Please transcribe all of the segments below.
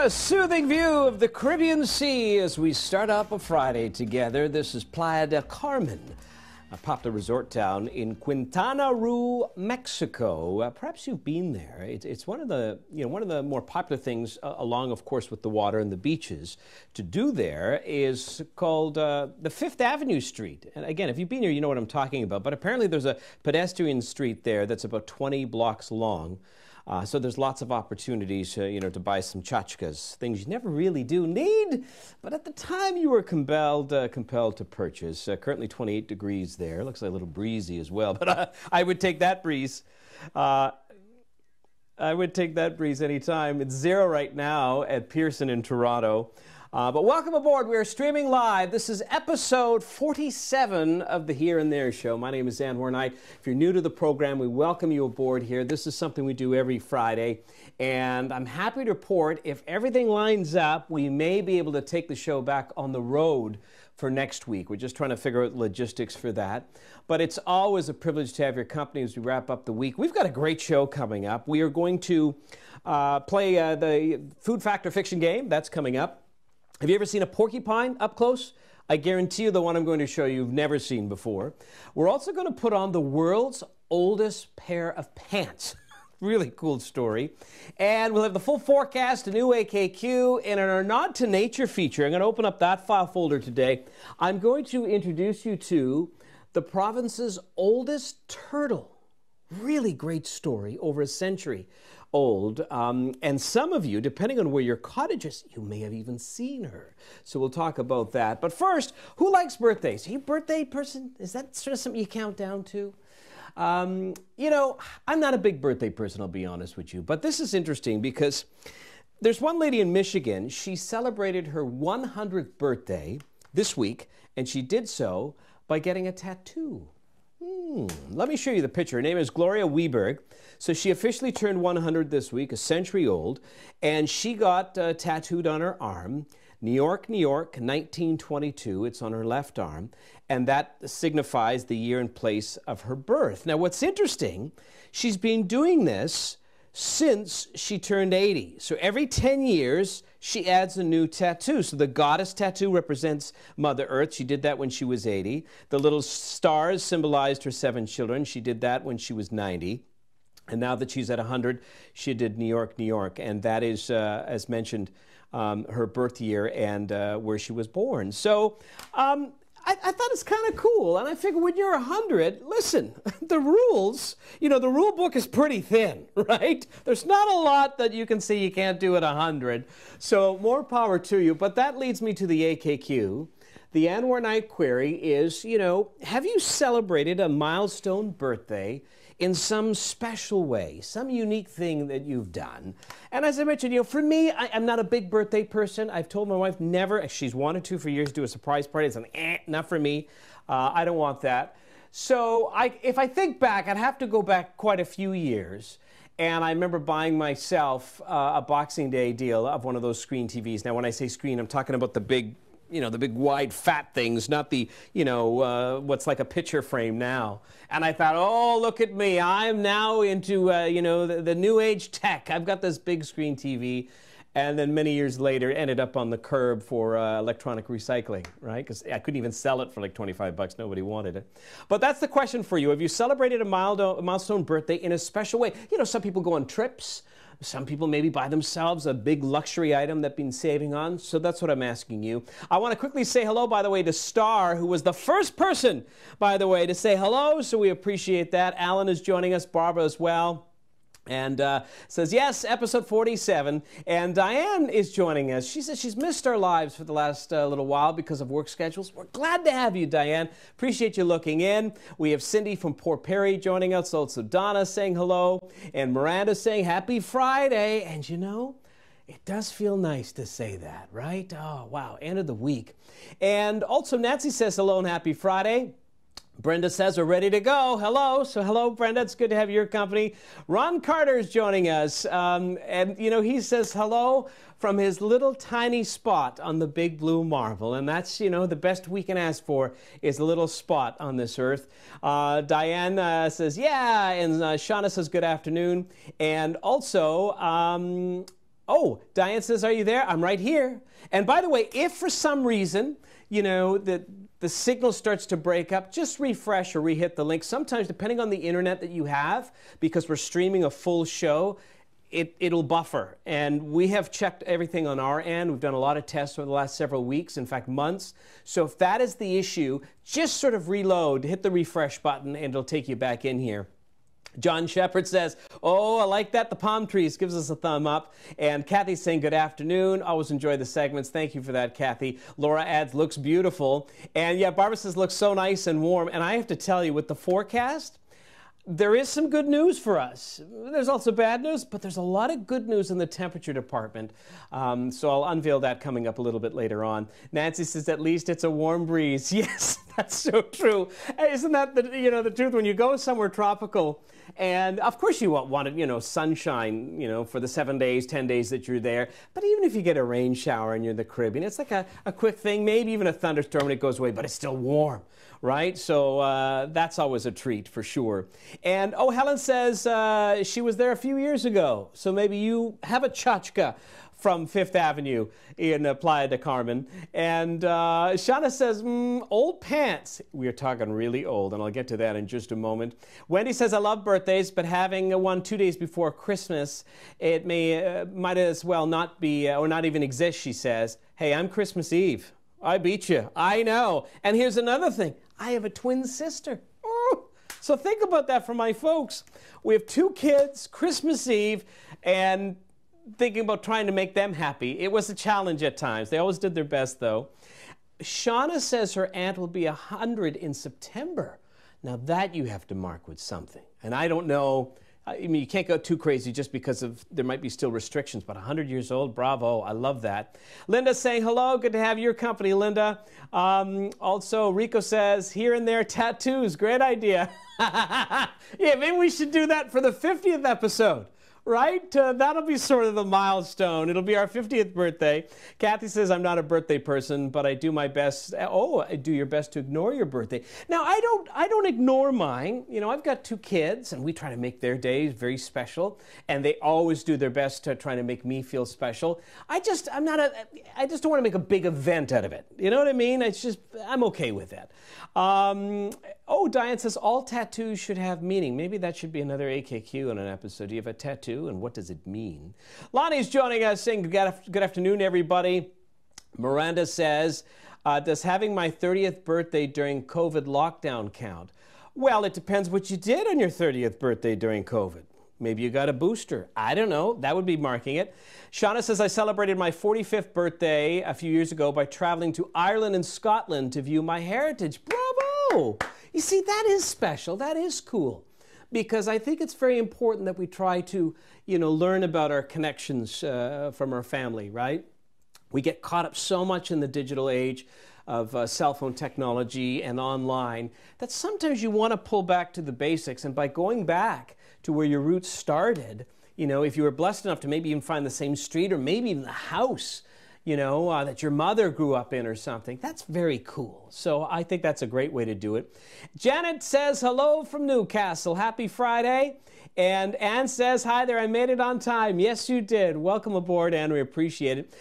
A soothing view of the Caribbean Sea as we start up a Friday together. This is Playa del Carmen, a popular resort town in Quintana Roo, Mexico. Perhaps you've been there. It's one of the more popular things, along, of course, with the water and the beaches. To do there is called the Fifth Avenue Street. And again, if you've been here, you know what I'm talking about. But apparently, there's a pedestrian street there that's about 20 blocks long. So there's lots of opportunities, to buy some tchotchkes, things you never really do need, but at the time you were compelled to purchase. Currently 28 degrees there. Looks like a little breezy as well, but I would take that breeze. I would take that breeze anytime. It's 0 right now at Pearson in Toronto. But welcome aboard. We are streaming live. This is episode 47 of the Here and There Show. My name is Anwar. If you're new to the program, we welcome you aboard here. This is something we do every Friday. And I'm happy to report, if everything lines up, we may be able to take the show back on the road for next week. We're just trying to figure out logistics for that. But it's always a privilege to have your company as we wrap up the week. We've got a great show coming up. We are going to play the Food Factor Fiction game. That's coming up. Have you ever seen a porcupine up close? I guarantee you the one I'm going to show you you've never seen before. We're also going to put on the world's oldest pair of pants. Really cool story. And we'll have the full forecast, a new AKQ, and in our Nod to Nature feature, I'm going to open up that file folder today. I'm going to introduce you to the province's oldest turtle. Really great story, over a century old. And some of you, depending on where your cottage is, you may have even seen her. So we'll talk about that. But first, who likes birthdays? Are you a birthday person? Is that sort of something you count down to? I'm not a big birthday person, I'll be honest with you. But this is interesting because there's one lady in Michigan. She celebrated her 100th birthday this week, and she did so by getting a tattoo. Let me show you the picture. Her name is Gloria Weberg. So she officially turned 100 this week, a century old, and she got tattooed on her arm, New York, New York, 1922. It's on her left arm, and that signifies the year and place of her birth. Now, what's interesting, she's been doing this since she turned 80. So every 10 years, she adds a new tattoo. So the goddess tattoo represents Mother Earth. She did that when she was 80. The little stars symbolized her 7 children. She did that when she was 90. And now that she's at 100, she did New York, New York. And that is, as mentioned, her birth year and where she was born. So I thought it's kind of cool. And I figured when you're 100, listen, the rules, the rule book is pretty thin, right? There's not a lot that you can say you can't do at 100. So more power to you. But that leads me to the AKQ. The Anwar Night query is, have you celebrated a milestone birthday in some special way, some unique thing that you've done? And as I mentioned, for me, I'm not a big birthday person. I've told my wife never, she's wanted to for years, do a surprise party. It's not for me. I don't want that. So if I think back, I'd have to go back quite a few years. And I remember buying myself a Boxing Day deal of one of those screen TVs. Now, when I say screen, I'm talking about the big, the big wide fat things, not the, what's like a picture frame now. And I thought, oh, look at me. I'm now into, the new age tech. I've got this big screen TV. And then many years later, ended up on the curb for electronic recycling, right? Because I couldn't even sell it for like 25 bucks. Nobody wanted it. But that's the question for you. Have you celebrated a milestone birthday in a special way? Some people go on trips. Some people maybe buy themselves a big luxury item they've been saving on. So that's what I'm asking you. I want to quickly say hello, by the way, to Star, who was the first person, by the way, to say hello. So we appreciate that. Alan is joining us, Barbara as well. And says, yes, episode 47. And Diane is joining us. She says she's missed our lives for the last little while because of work schedules. We're glad to have you, Diane. Appreciate you looking in. We have Cindy from Port Perry joining us. Also Donna saying hello. And Miranda saying happy Friday. And it does feel nice to say that, right? Oh, wow. End of the week. And also Nancy says hello and happy Friday. Brenda says we're ready to go. Hello. So hello, Brenda. It's good to have your company. Ron Carter is joining us. He says hello from his little tiny spot on the big blue marble. And that's, the best we can ask for is a little spot on this earth. Diane says, yeah. And Shauna says good afternoon. And also, Oh, Diane says, are you there? I'm right here. And by the way, if for some reason, you know, the signal starts to break up, just refresh or re-hit the link. Sometimes, depending on the internet that you have, because we're streaming a full show, it'll buffer. And we have checked everything on our end. We've done a lot of tests over the last several weeks, in fact, months. So if that is the issue, just sort of reload, hit the refresh button, and it'll take you back in here. John Shepard says, oh, I like that. The palm trees gives us a thumb up. And Kathy's saying, good afternoon. Always enjoy the segments. Thank you for that, Kathy. Laura adds, looks beautiful. And yeah, Barbara says, looks so nice and warm. And I have to tell you, with the forecast, there is some good news for us. There's also bad news, but there's a lot of good news in the temperature department. So I'll unveil that coming up a little bit later on. Nancy says, at least it's a warm breeze. Yes, that's so true. Isn't that the truth? When you go somewhere tropical, and of course you want sunshine, for the 7 days, 10 days that you're there. But even if you get a rain shower and you're in the Caribbean, it's like a quick thing, maybe even a thunderstorm and it goes away, but it's still warm. Right? So that's always a treat for sure. And oh, Helen says she was there a few years ago. So maybe you have a tchotchke from Fifth Avenue in Playa del Carmen. And Shauna says, old pants. We are talking really old, and I'll get to that in just a moment. Wendy says, I love birthdays, but having one 2 days before Christmas, it might as well not be, or not even exist, she says. Hey, I'm Christmas Eve. I beat you. I know. And here's another thing. I have a twin sister. Oh, so think about that for my folks. We have 2 kids, Christmas Eve, and thinking about trying to make them happy. It was a challenge at times. They always did their best, though. Shauna says her aunt will be 100 in September. Now that you have to mark with something. And I don't know. I mean, you can't go too crazy just because there might be still restrictions, but 100 years old, bravo, I love that. Linda saying hello, good to have your company, Linda. Also, Rico says, here and there tattoos, great idea. Yeah, maybe we should do that for the 50th episode. Right? That'll be sort of the milestone. It'll be our 50th birthday. Kathy says, I'm not a birthday person, but I do my best. Oh, I do your best to ignore your birthday. Now, I don't ignore mine. I've got 2 kids, and we try to make their days very special, and they always do their best to try to make me feel special. I just don't want to make a big event out of it. You know what I mean? I'm okay with that. Oh, Diane says, all tattoos should have meaning. Maybe that should be another AKQ in an episode. Do you have a tattoo, and what does it mean? Lonnie's joining us, saying good afternoon, everybody. Miranda says, does having my 30th birthday during COVID lockdown count? Well, it depends what you did on your 30th birthday during COVID. Maybe you got a booster. I don't know. That would be marking it. Shauna says, I celebrated my 45th birthday a few years ago by traveling to Ireland and Scotland to view my heritage. Bravo! You see, that is special. That is cool. Because I think it's very important that we try to, learn about our connections from our family, right? We get caught up so much in the digital age of cell phone technology and online that sometimes you want to pull back to the basics. And by going back to where your roots started, if you were blessed enough to maybe even find the same street or maybe even the house, that your mother grew up in or something, that's very cool. So I think that's a great way to do it. Janet says, hello from Newcastle. Happy Friday. And Ann says, hi there, I made it on time. Yes, you did. Welcome aboard, Ann. We appreciate it.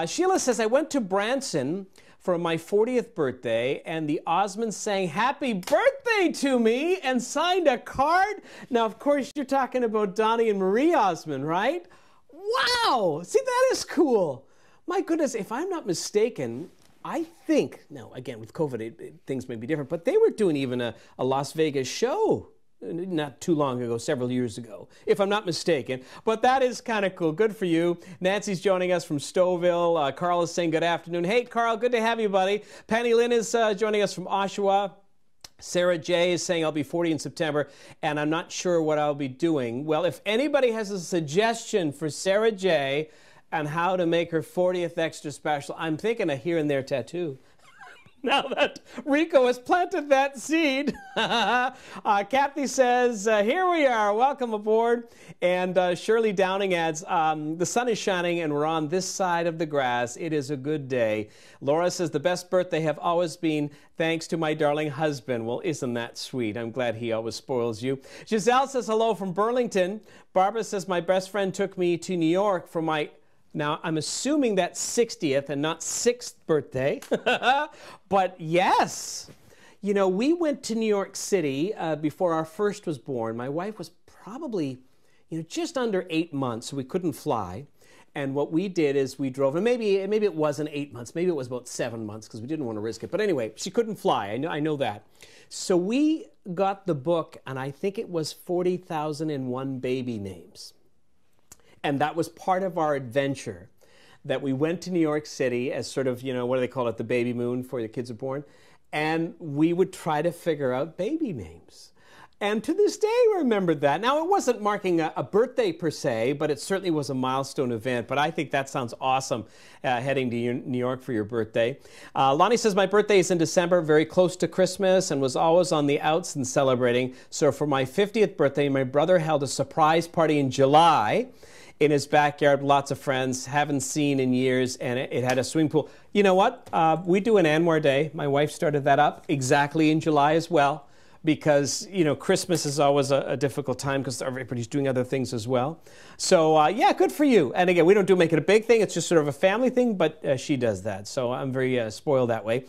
Sheila says, I went to Branson for my 40th birthday, and the Osmonds sang happy birthday to me and signed a card. Now, of course, you're talking about Donnie and Marie Osmond, right? Wow! See, that is cool. My goodness, if I'm not mistaken, I think, now again, with COVID, things may be different, but they were doing even a Las Vegas show not too long ago, several years ago, if I'm not mistaken. But that is kind of cool. Good for you. Nancy's joining us from Stouffville. Carl is saying good afternoon. Hey, Carl, good to have you, buddy. Penny Lynn is joining us from Oshawa. Sarah J. is saying I'll be 40 in September, and I'm not sure what I'll be doing. Well, if anybody has a suggestion for Sarah J. and how to make her 40th extra special, I'm thinking a here and there tattoo. Now that Rico has planted that seed. Kathy says, here we are, welcome aboard. And Shirley Downing adds, the sun is shining and we're on this side of the grass. It is a good day. Laura says, the best birthday have always been thanks to my darling husband. Well, isn't that sweet? I'm glad he always spoils you. Giselle says, hello from Burlington. Barbara says, my best friend took me to New York for my Now, I'm assuming that's 60th and not 6th birthday. But yes, you know, we went to New York City before our first was born. My wife was probably, you know, just under 8 months, so we couldn't fly. And what we did is we drove, and maybe it wasn't 8 months, maybe it was about 7 months because we didn't want to risk it. But anyway, she couldn't fly. I know that. So we got the book, and I think it was 40,001 Baby Names. And that was part of our adventure, that we went to New York City as sort of, you know, what do they call it, the baby moon before the kids are born. And we would try to figure out baby names. And to this day, we remember that. Now, it wasn't marking a birthday per se, but it certainly was a milestone event. But I think that sounds awesome, heading to New York for your birthday. Lonnie says, my birthday is in December, very close to Christmas, and was always on the outs and celebrating. So for my 50th birthday, my brother held a surprise party in July in his backyard, lots of friends, haven't seen in years, and it had a swimming pool. You know what? We do an Anwar Day. My wife started that up exactly in July as well, because, you know, Christmas is always a difficult time because everybody's doing other things as well. So, yeah, good for you. And again, we don't make it a big thing. It's just sort of a family thing, but she does that. So I'm very spoiled that way.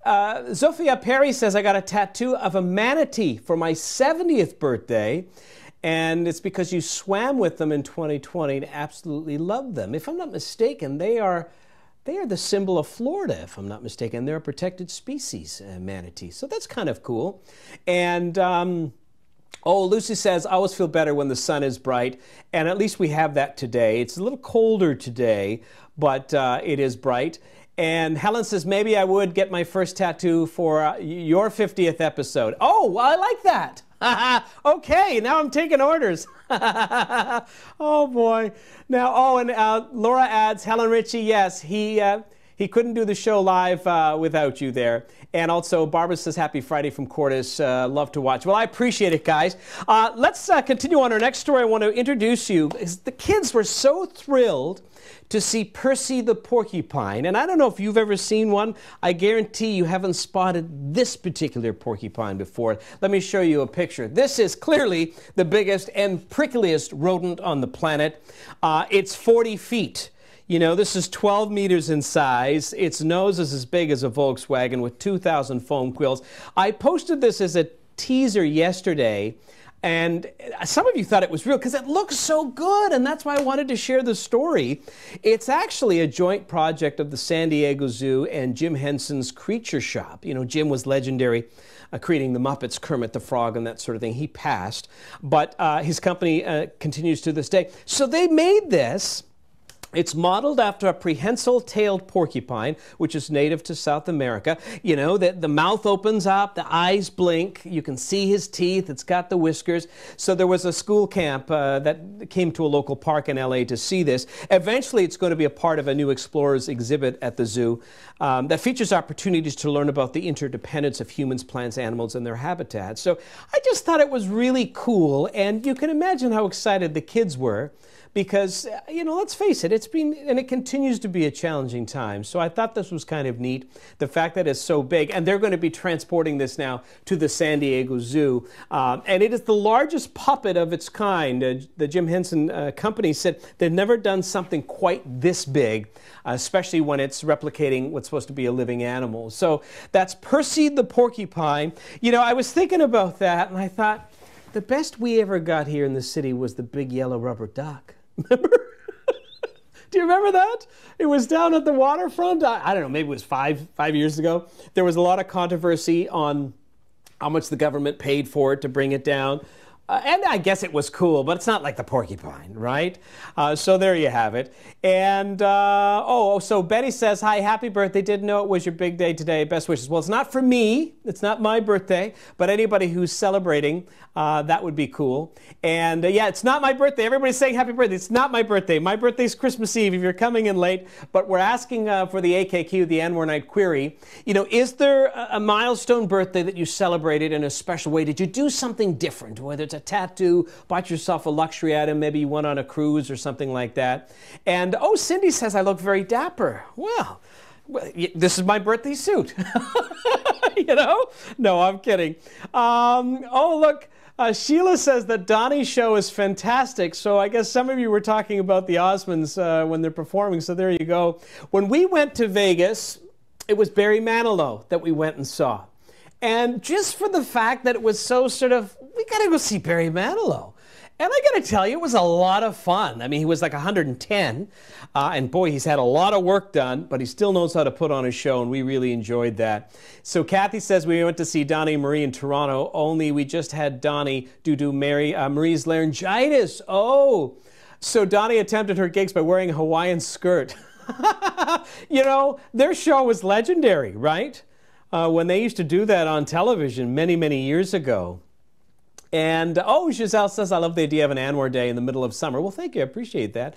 Zofia Perry says, I got a tattoo of a manatee for my 70th birthday. And it's because you swam with them in 2020 and absolutely loved them. If I'm not mistaken, they are the symbol of Florida, if I'm not mistaken. They're a protected species, manatee. So that's kind of cool. And, oh, Lucy says, I always feel better when the sun is bright. And at least we have that today. It's a little colder today, but it is bright. And Helen says, maybe I would get my first tattoo for your 50th episode. Oh, well, I like that. Okay, now I'm taking orders. Oh, boy. Now, oh, and Laura adds, Helen Ritchie, yes, he couldn't do the show live without you there. And also, Barbara says, happy Friday from Cordis. Love to watch. Well, I appreciate it, guys. Let's continue on our next story. I want to introduce you. The kids were so thrilled to see Percy the porcupine. And I don't know if you've ever seen one. I guarantee you haven't spotted this particular porcupine before. Let me show you a picture. This is clearly the biggest and prickliest rodent on the planet. It's 40 feet. You know, this is 12 meters in size. Its nose is as big as a Volkswagen with 2,000 foam quills. I posted this as a teaser yesterday, and some of you thought it was real because it looks so good, and that's why I wanted to share the story. It's actually a joint project of the San Diego Zoo and Jim Henson's Creature Shop. You know, Jim was legendary creating the Muppets, Kermit the Frog, and that sort of thing. He passed, but his company continues to this day. So they made this. It's modeled after a prehensile-tailed porcupine, which is native to South America. You know, the mouth opens up, the eyes blink, you can see his teeth, it's got the whiskers. So there was a school camp that came to a local park in LA to see this. Eventually, it's going to be a part of a new Explorers exhibit at the zoo that features opportunities to learn about the interdependence of humans, plants, animals, and their habitats. So I just thought it was really cool, and you can imagine how excited the kids were. Because, you know, let's face it, it's been, and it continues to be a challenging time. So I thought this was kind of neat, the fact that it's so big. And they're going to be transporting this now to the San Diego Zoo. And it is the largest puppet of its kind. The Jim Henson company said they've never done something quite this big, especially when it's replicating what's supposed to be a living animal. So that's Percy the porcupine. You know, I was thinking about that, and I thought, the best we ever got here in the city was the big yellow rubber duck. Remember? Do you remember that? It was down at the waterfront. I don't know, maybe it was five years ago. There was a lot of controversy on how much the government paid for it to bring it down. And I guess it was cool, but it's not like the porcupine, right? So there you have it. And, so Betty says, hi, happy birthday. Didn't know it was your big day today. Best wishes. Well, it's not for me. It's not my birthday. But anybody who's celebrating, that would be cool. And, yeah, it's not my birthday. Everybody's saying happy birthday. It's not my birthday. My birthday's Christmas Eve if you're coming in late. But we're asking for the AKQ, the Anwar Night Query. You know, is there a milestone birthday that you celebrated in a special way? Did you do something different, whether it's a tattoo, bought yourself a luxury item, maybe you went on a cruise or something like that? And, oh, Cindy says I look very dapper. Well, this is my birthday suit. You know? No, I'm kidding. Oh, look. Sheila says that Donnie's show is fantastic. So I guess some of you were talking about the Osmonds when they're performing. So there you go. When we went to Vegas, it was Barry Manilow that we went and saw. And just for the fact that it was so sort of, we got to go see Barry Manilow. And I got to tell you, it was a lot of fun. I mean, he was like 110, and boy, he's had a lot of work done, but he still knows how to put on a show, and we really enjoyed that. So Kathy says we went to see Donnie and Marie in Toronto, only we just had Donnie due to Marie's laryngitis. Oh, so Donnie attempted her gigs by wearing a Hawaiian skirt. You know, their show was legendary, right? When they used to do that on television many, many years ago. And, oh, Giselle says, I love the idea of an Anwar Day in the middle of summer. Well, thank you. I appreciate that.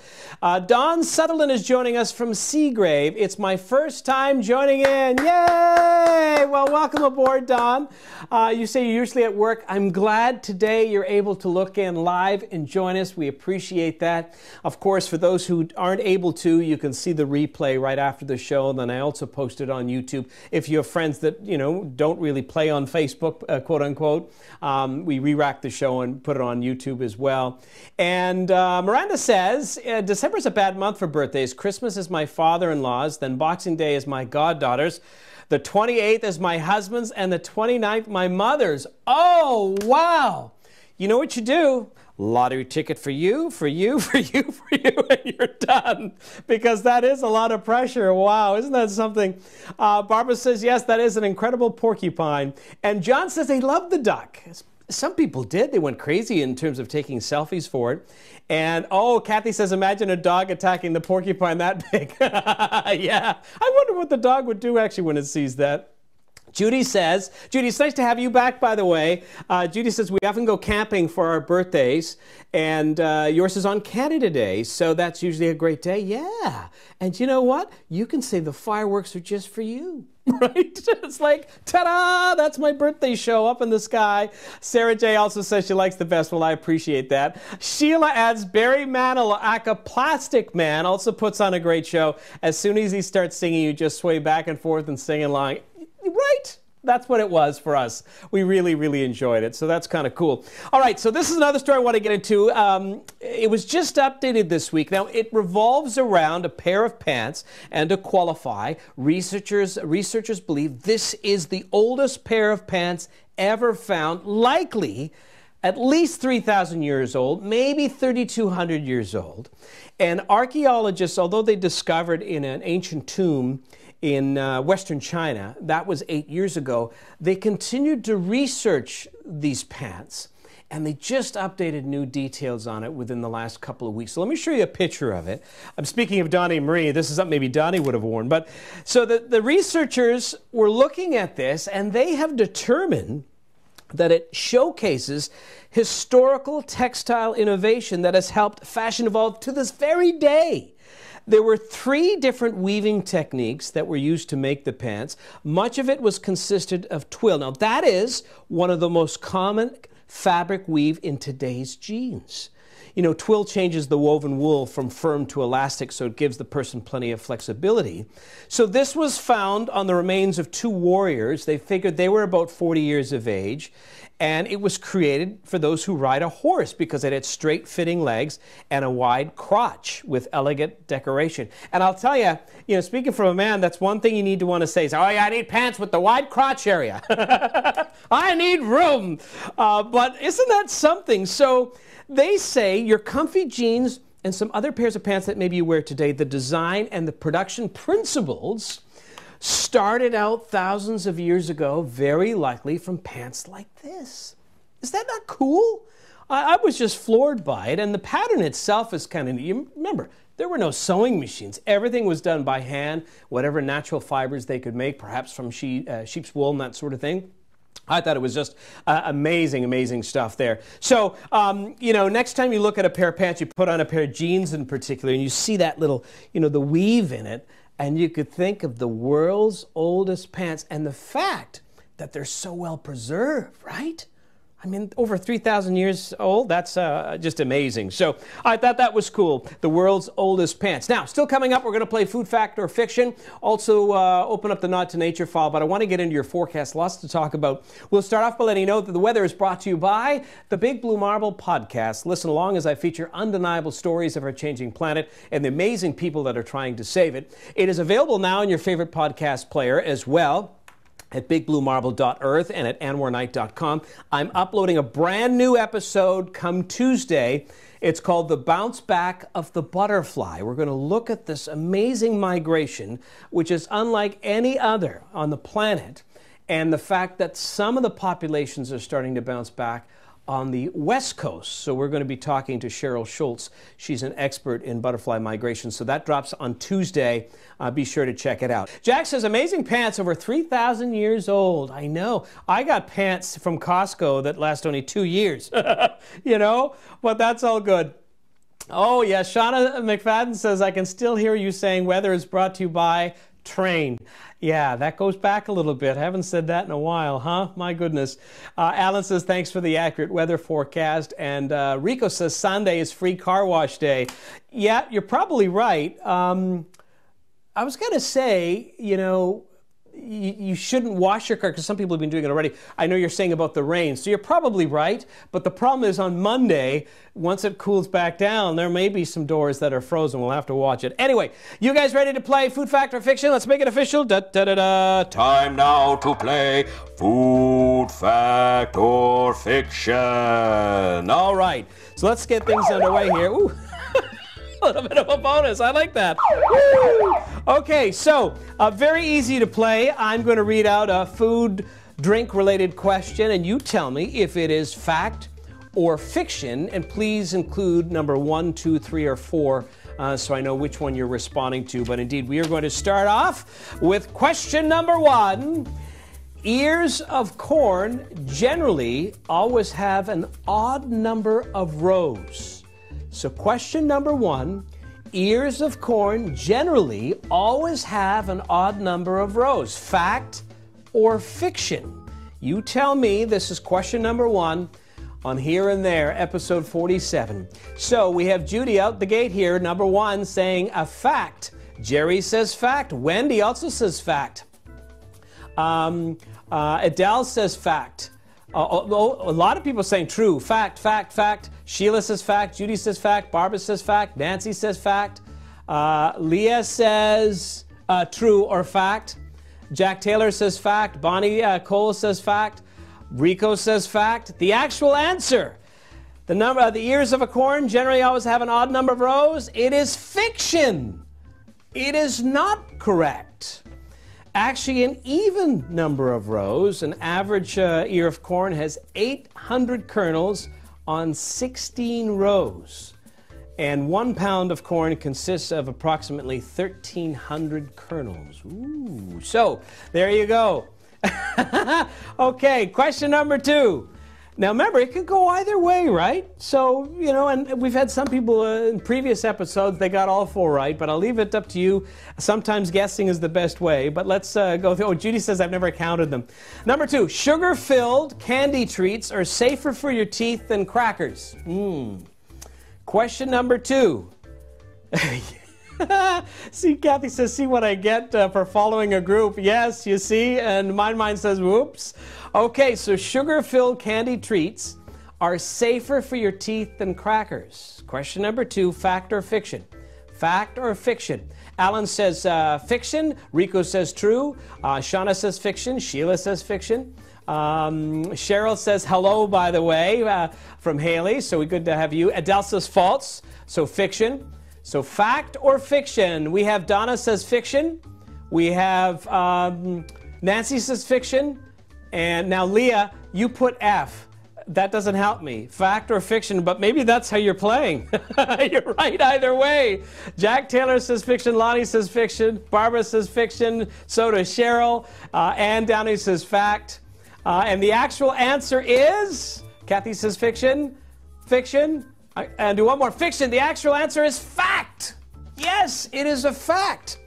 Don Sutherland is joining us from Seagrave. It's my first time joining in. Yay! Well, welcome aboard, Don. You say you're usually at work. I'm glad today you're able to look in live and join us. We appreciate that. Of course, for those who aren't able to, you can see the replay right after the show. And then I also post it on YouTube. If you have friends that, you know, don't really play on Facebook, quote unquote, we re-rack the show and put it on YouTube as well. And Miranda says, December's a bad month for birthdays. Christmas is my father-in-law's, then Boxing Day is my goddaughter's, the 28th is my husband's, and the 29th my mother's. Oh, wow. You know what you do? Lottery ticket for you, for you, for you, for you, and you're done. Because that is a lot of pressure. Wow, isn't that something? Barbara says, yes, that is an incredible porcupine. And John says they love the duck. Some people did. They went crazy in terms of taking selfies for it. And, oh, Kathy says, imagine a dog attacking the porcupine that big. Yeah. I wonder what the dog would do, actually, when it sees that. Judy says, Judy, it's nice to have you back, by the way. Judy says, we often go camping for our birthdays, and yours is on Canada Day, so that's usually a great day. Yeah. And you know what? You can say the fireworks are just for you. Right? It's like, ta-da, that's my birthday show up in the sky. Sarah J. also says she likes the best. Well, I appreciate that. Sheila adds, Barry Manilow, aka Plastic Man, also puts on a great show. As soon as he starts singing, you just sway back and forth and sing along. Right? That's what it was for us. We really, really enjoyed it. So that's kind of cool. All right, so this is another story I want to get into. It was just updated this week. Now, it revolves around a pair of pants, and to qualify, researchers believe this is the oldest pair of pants ever found, likely at least 3,000 years old, maybe 3,200 years old. And archaeologists, although they discovered in an ancient tomb in Western China, that was 8 years ago, they continued to research these pants, and they just updated new details on it within the last couple of weeks. So let me show you a picture of it. I'm speaking of Donnie and Marie. This is something maybe Donnie would have worn. But so the researchers were looking at this, and they have determined that it showcases historical textile innovation that has helped fashion evolve to this very day. There were 3 different weaving techniques that were used to make the pants. Much of it was consisted of twill. Now, that is one of the most common fabric weave in today's jeans. You know, twill changes the woven wool from firm to elastic, so it gives the person plenty of flexibility. So this was found on the remains of 2 warriors. They figured they were about 40 years of age. And it was created for those who ride a horse because it had straight-fitting legs and a wide crotch with elegant decoration. And I'll tell you, speaking from a man, that's one thing you need to want to say is, oh, yeah, I need pants with the wide crotch area. I need room. But isn't that something? So they say your comfy jeans and some other pairs of pants that maybe you wear today, the design and the production principles started out thousands of years ago, very likely from pants like this. Is that not cool? I was just floored by it, and the pattern itself is kind of neat. Remember, there were no sewing machines. Everything was done by hand, whatever natural fibers they could make, perhaps from sheep's wool and that sort of thing. I thought it was just amazing, amazing stuff there. So, next time you look at a pair of pants, you put on a pair of jeans in particular, and you see that little, the weave in it, and you could think of the world's oldest pants and the fact that they're so well preserved, right? I mean, over 3,000 years old? That's just amazing. So I thought that was cool. The world's oldest pants. Now, still coming up, we're going to play Food Fact or Fiction. Also, open up the Nod to Nature file, but I want to get into your forecast. Lots to talk about. We'll start off by letting you know that the weather is brought to you by the Big Blue Marble podcast. Listen along as I feature undeniable stories of our changing planet and the amazing people that are trying to save it. It is available now in your favorite podcast player as well, at bigbluemarble.earth and at anwarnight.com. I'm uploading a brand new episode come Tuesday. It's called The Bounce Back of the Butterfly. We're going to look at this amazing migration, which is unlike any other on the planet, and the fact that some of the populations are starting to bounce back on the West Coast. So we're going to be talking to Cheryl Schultz. She's an expert in butterfly migration. So that drops on Tuesday. Be sure to check it out. Jack says, amazing pants over 3,000 years old. I know. I got pants from Costco that last only 2 years, you know, but that's all good. Oh, yeah. Shauna McFadden says, I can still hear you saying weather is brought to you by train. Yeah, that goes back a little bit. I haven't said that in a while, huh? My goodness. Alan says, thanks for the accurate weather forecast. And Rico says, Sunday is free car wash day. Yeah, you're probably right. I was going to say, you know, you shouldn't wash your car because some people have been doing it already. I know you're saying about the rain, so you're probably right. But the problem is on Monday, once it cools back down, there may be some doors that are frozen. We'll have to watch it. Anyway, you guys ready to play Food Fact or Fiction? Let's make it official. Da, da, da, da. Time now to play Food Fact or Fiction. All right, so let's get things underway here. Ooh. A little bit of a bonus. I like that. Woo! Okay, so very easy to play. I'm going to read out a food, drink related question, and you tell me if it is fact or fiction. And please include number 1, 2, 3, or 4 so I know which one you're responding to. But indeed, we are going to start off with question number 1. Ears of corn generally always have an odd number of rows. So question number 1, ears of corn generally always have an odd number of rows. Fact or fiction? You tell me. This is question number 1 on Here and There, episode 47. So we have Judy out the gate here, number 1, saying a fact. Jerry says fact. Wendy also says fact. Adele says fact. A lot of people saying true. Fact, fact, fact. Sheila says fact. Judy says fact. Barbara says fact. Nancy says fact. Leah says true or fact. Jack Taylor says fact. Bonnie Cole says fact. Rico says fact. The actual answer. The ears of a corn generally always have an odd number of rows. It is fiction. It is not correct. Actually, an even number of rows. An average ear of corn has 800 kernels on 16 rows. And 1 pound of corn consists of approximately 1,300 kernels. Ooh, so there you go. Okay, question number 2. Now remember, it could go either way, right? So, you know, and we've had some people in previous episodes, they got all 4 right, but I'll leave it up to you. Sometimes guessing is the best way, but let's go through. Oh, Judy says I've never counted them. Number 2, sugar-filled candy treats are safer for your teeth than crackers. Question number 2. See, Kathy says, see what I get for following a group. Yes, you see, and mine says, whoops. Okay, so sugar-filled candy treats are safer for your teeth than crackers. Question number 2, fact or fiction? Fact or fiction? Alan says fiction. Rico says true. Shauna says fiction. Sheila says fiction. Cheryl says hello, by the way, from Haley. So good to have you. Adele says false. So fiction. So fact or fiction? We have Donna says fiction. We have Nancy says fiction. And now Leah, you put F. That doesn't help me. Fact or fiction, but maybe that's how you're playing. You're right either way. Jack Taylor says fiction. Lonnie says fiction. Barbara says fiction. So does Cheryl. Ann Downey says fact. And the actual answer is, Kathy says fiction. Fiction. And do one more. Fiction. The actual answer is fact. Yes, it is a fact.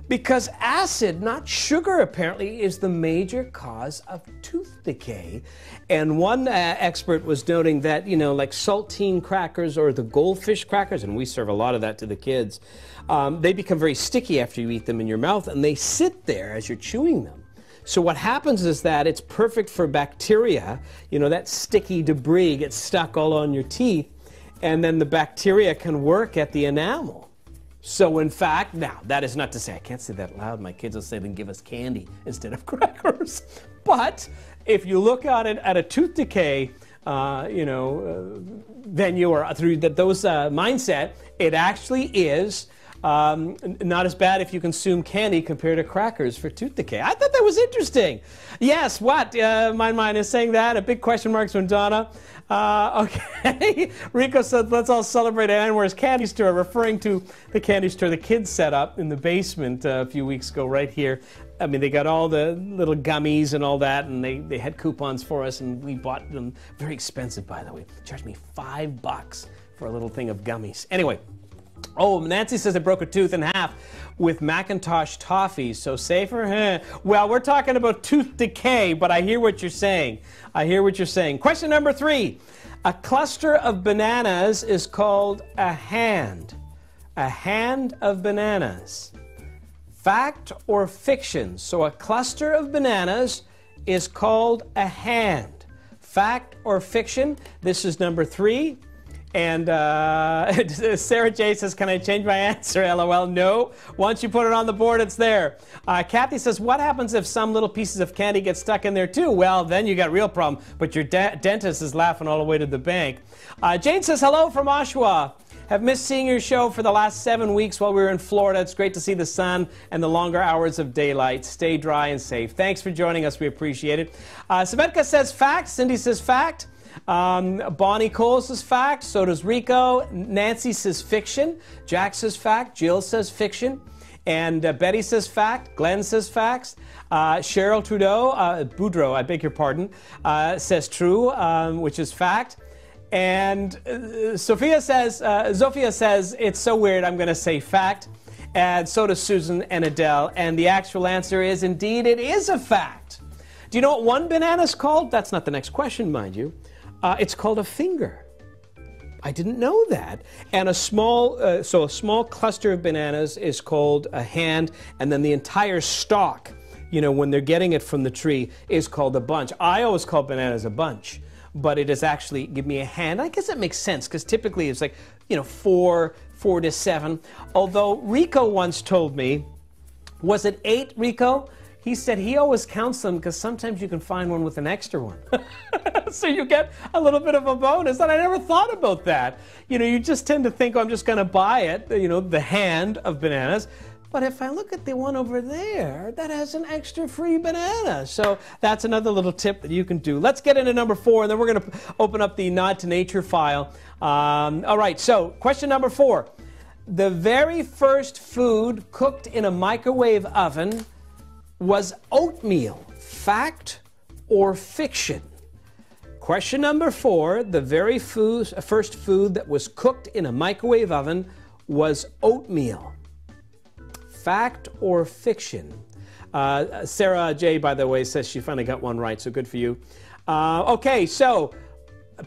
Because acid, not sugar, apparently, is the major cause of tooth decay. And one expert was noting that, you know, like saltine crackers or the goldfish crackers, and we serve a lot of that to the kids, they become very sticky after you eat them in your mouth, and they sit there as you're chewing them. So what happens is that it's perfect for bacteria. You know, that sticky debris gets stuck all on your teeth, and then the bacteria can work at the enamel. So in fact, now that is not to say, I can't say that loud, my kids will say then give us candy instead of crackers. But if you look at it at a tooth decay, venue or through those mindset, it actually is not as bad if you consume candy compared to crackers for tooth decay. I thought that was interesting. Yes, what? My mind is saying that. A big question marks from Donna. Okay. Rico said, let's all celebrate Anwar's candy store, referring to the candy store the kids set up in the basement a few weeks ago right here. I mean, they got all the little gummies and all that, and they had coupons for us, and we bought them. Very expensive, by the way. Charged me $5 for a little thing of gummies. Anyway. Oh, Nancy says they broke a tooth in half with Macintosh toffees. So safer? Well, we're talking about tooth decay, but I hear what you're saying. I hear what you're saying. Question number 3. A cluster of bananas is called a hand. A hand of bananas. Fact or fiction? So a cluster of bananas is called a hand. Fact or fiction? This is number 3. And Sarah J says, can I change my answer? LOL. No. Once you put it on the board, it's there. Kathy says, what happens if some little pieces of candy get stuck in there too? Well, then you got a real problem. But your dentist is laughing all the way to the bank. Jane says, hello from Oshawa. Have missed seeing your show for the last 7 weeks while we were in Florida. It's great to see the sun and the longer hours of daylight. Stay dry and safe. Thanks for joining us. We appreciate it. Sabetka says fact. Cindy says fact. Bonnie Cole says fact, so does Rico. Nancy says fiction. Jack says fact. Jill says fiction. And Betty says fact. Glenn says facts. Cheryl Boudreau, I beg your pardon, says true, which is fact. And Zofia says, it's so weird, I'm going to say fact. And so does Susan and Adele. And the actual answer is, indeed, it is a fact. Do you know what one banana is called? That's not the next question, mind you. It's called a finger. I didn't know that. And a small cluster of bananas is called a hand, and then the entire stalk, you know, when they're getting it from the tree, is called a bunch. I always call bananas a bunch, but it is actually, give me a hand. I guess that makes sense, because typically it's like, you know, 4 to 7. Although Rico once told me, was it 8, Rico? He said he always counts them because sometimes you can find one with an extra one. So you get a little bit of a bonus. And I never thought about that. You know, you just tend to think, oh, I'm just going to buy it, you know, the hand of bananas. But if I look at the one over there, that has an extra free banana. So that's another little tip that you can do. Let's get into number 4, and then we're going to open up the Nod to Nature file. All right, so question number 4. The very first food cooked in a microwave oven was oatmeal. Fact or fiction? Question number 4, the very first food that was cooked in a microwave oven was oatmeal. Fact or fiction? Sarah J, by the way, says she finally got one right, so good for you. Okay, so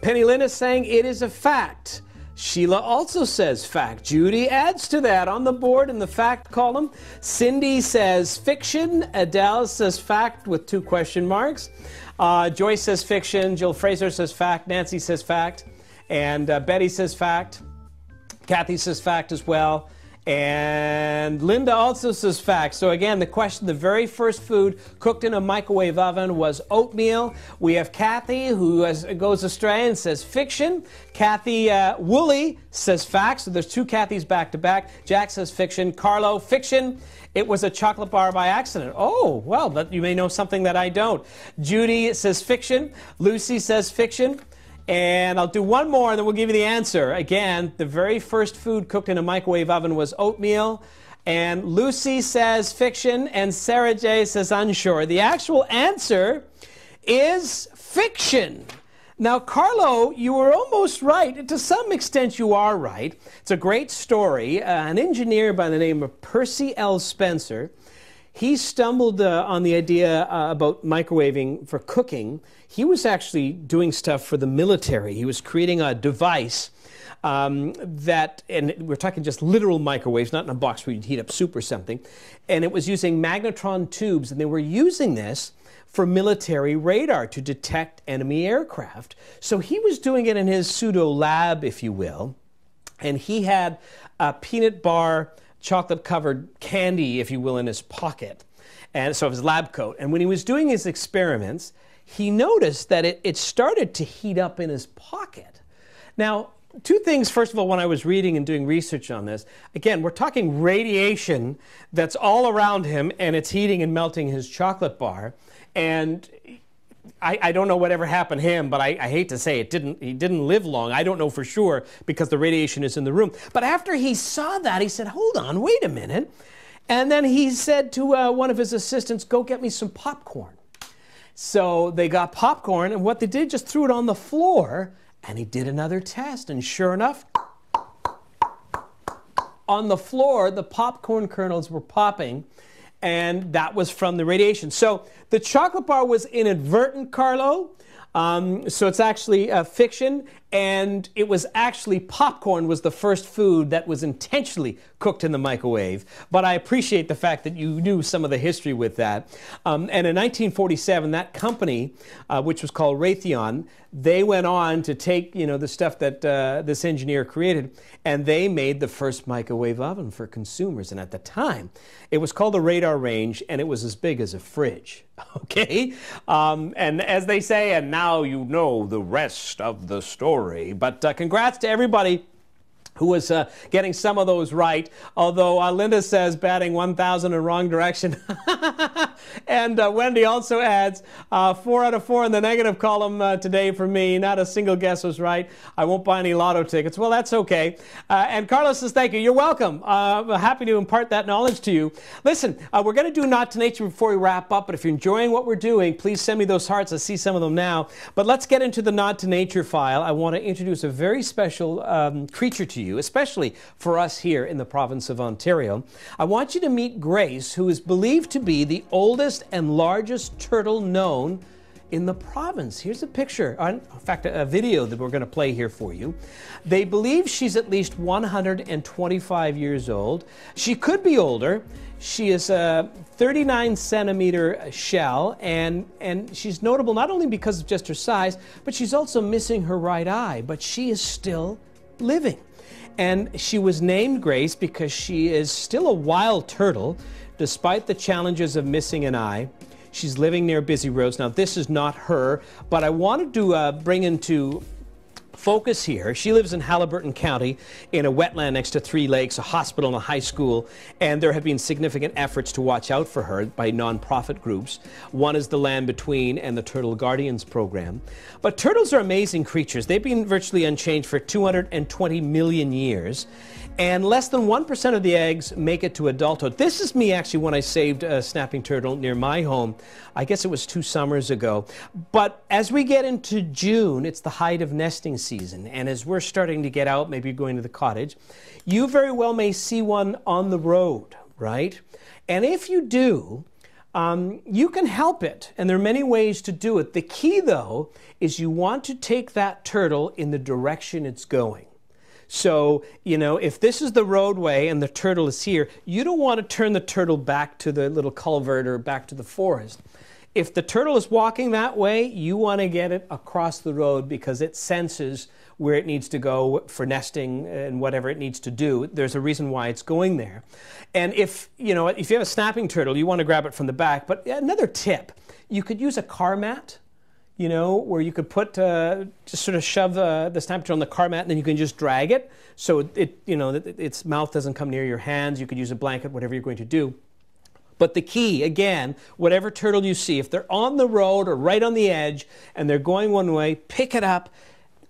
Penny Lynn is saying it is a fact. Sheila also says fact. Judy adds to that on the board in the fact column. Cindy says fiction. Adele says fact with 2 question marks. Joyce says fiction. Jill Fraser says fact. Nancy says fact. And Betty says fact. Kathy says fact as well. And Linda also says fact. So again, the question, the very first food cooked in a microwave oven was oatmeal. We have Kathy who goes astray and says fiction. Kathy Woolley says fact. So there's 2 Kathys back to back. Jack says fiction. Carlo, fiction. It was a chocolate bar by accident. Oh, well, but you may know something that I don't. Judy says fiction. Lucy says fiction. And I'll do one more, and then we'll give you the answer. Again, the very first food cooked in a microwave oven was oatmeal. And Lucy says fiction, and Sarah J says unsure. The actual answer is fiction. Now, Carlo, you were almost right. To some extent, you are right. It's a great story. An engineer by the name of Percy L. Spencer, he stumbled on the idea about microwaving for cooking. He was actually doing stuff for the military. He was creating a device that, and we're talking just literal microwaves, not in a box where you'd heat up soup or something, and it was using magnetron tubes, and they were using this for military radar to detect enemy aircraft. So he was doing it in his pseudo lab, if you will, and he had a peanut bar, chocolate-covered candy, if you will, in his pocket, and so his lab coat. And when he was doing his experiments, he noticed that it started to heat up in his pocket. Now, two things. First of all, when I was reading and doing research on this, again, we're talking radiation that's all around him, and it's heating and melting his chocolate bar. And I don't know whatever happened to him, but I hate to say it, he didn't live long. I don't know for sure because the radiation is in the room. But after he saw that, he said, hold on, wait a minute. And then he said to one of his assistants, go get me some popcorn. So they got popcorn, and what they did, just threw it on the floor, and he did another test. And sure enough, on the floor, the popcorn kernels were popping, and that was from the radiation. So the chocolate bar was inadvertent, Carlo. So it's actually fiction, and it was actually popcorn was the first food that was intentionally cooked in the microwave. But I appreciate the fact that you knew some of the history with that. And in 1947, that company, which was called Raytheon, they went on to take, the stuff that this engineer created, and they made the first microwave oven for consumers. And at the time, it was called a radar range, and it was as big as a fridge. Okay? And as they say, and now you know the rest of the story. But congrats to everybody who was getting some of those right, although Linda says batting 1,000 in wrong direction. And Wendy also adds 4 out of 4 in the negative column today for me. Not a single guess was right. I won't buy any lotto tickets. Well, that's okay. And Carlos says, thank you. You're welcome. Happy to impart that knowledge to you. Listen, we're going to do Not to Nature before we wrap up, but if you're enjoying what we're doing, please send me those hearts. I see some of them now. But let's get into the Not to Nature file. I want to introduce a very special creature to you, especially for us here in the province of Ontario. I want you to meet Grace, who is believed to be the oldest and largest turtle known in the province. Here's a picture, in fact, a video that we're going to play here for you. They believe she's at least 125 years old. She could be older. She is a 39-centimeter shell, and she's notable not only because of just her size, but she's also missing her right eye, but she is still living. And she was named Grace because she is still a wild turtle, despite the challenges of missing an eye. She's living near busy roads. Now, this is not her, but I wanted to bring into focus here. She lives in Haliburton County in a wetland next to 3 lakes, a hospital and a high school, and there have been significant efforts to watch out for her by nonprofit groups. One is the Land Between and the Turtle Guardians program. But turtles are amazing creatures. They've been virtually unchanged for 220 million years, and less than 1% of the eggs make it to adulthood. This is me actually when I saved a snapping turtle near my home. I guess it was 2 summers ago. But as we get into June, it's the height of nesting season, and as we're starting to get out, maybe going to the cottage, you very well may see one on the road, right? And if you do, you can help it, and there are many ways to do it. The key, though, is you want to take that turtle in the direction it's going. So, if this is the roadway and the turtle is here, you don't want to turn the turtle back to the little culvert or back to the forest. If the turtle is walking that way, you want to get it across the road because it senses where it needs to go for nesting and whatever it needs to do. There's a reason why it's going there. And if you have a snapping turtle, you want to grab it from the back. But another tip, you could use a car mat, where you could put, just sort of shove the snapping turtle on the car mat, and then you can just drag it. So its mouth doesn't come near your hands. You could use a blanket, whatever you're going to do. But the key, again, whatever turtle you see, if they're on the road or right on the edge and they're going one way, pick it up,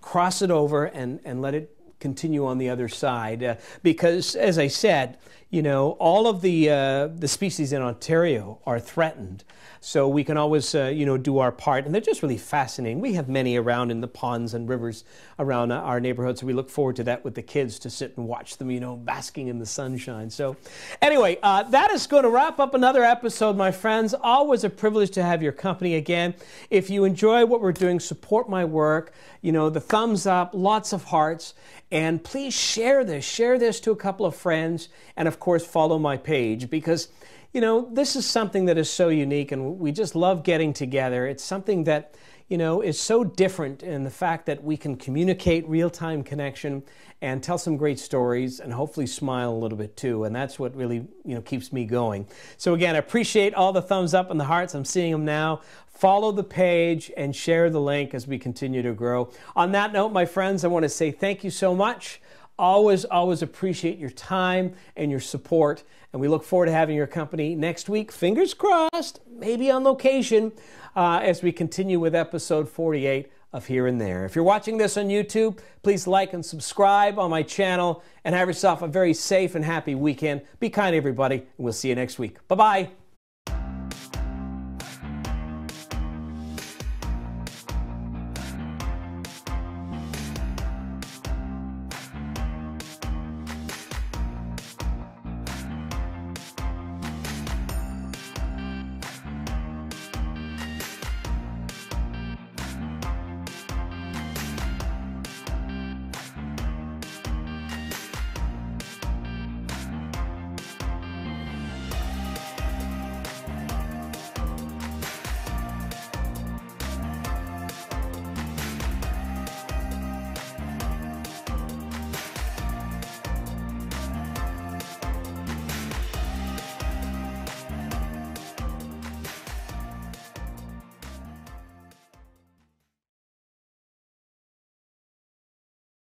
cross it over, and let it continue on the other side. Because, as I said, you know, all of the species in Ontario are threatened. So we can always, you know, do our part. And they're just really fascinating. We have many around in the ponds and rivers around our neighborhood. So we look forward to that with the kids, to sit and watch them, you know, basking in the sunshine. So anyway, that is going to wrap up another episode, my friends. Always a privilege to have your company again. If you enjoy what we're doing, support my work. You know, the thumbs up, lots of hearts. And please share this to a couple of friends. And of course, follow my page, because you know, this is something that is so unique, and we just love getting together. It's something that, you know, is so different in the fact that we can communicate real-time connection and tell some great stories and hopefully smile a little bit too. And that's what really, you know, keeps me going. So again, I appreciate all the thumbs up and the hearts. I'm seeing them now. Follow the page and share the link as we continue to grow. On that note, my friends, I want to say thank you so much. Always appreciate your time and your support. And we look forward to having your company next week. Fingers crossed, maybe on location, as we continue with episode 48 of Here and There. If you're watching this on YouTube, please like and subscribe on my channel, and have yourself a very safe and happy weekend. Be kind, everybody, and we'll see you next week. Bye-bye.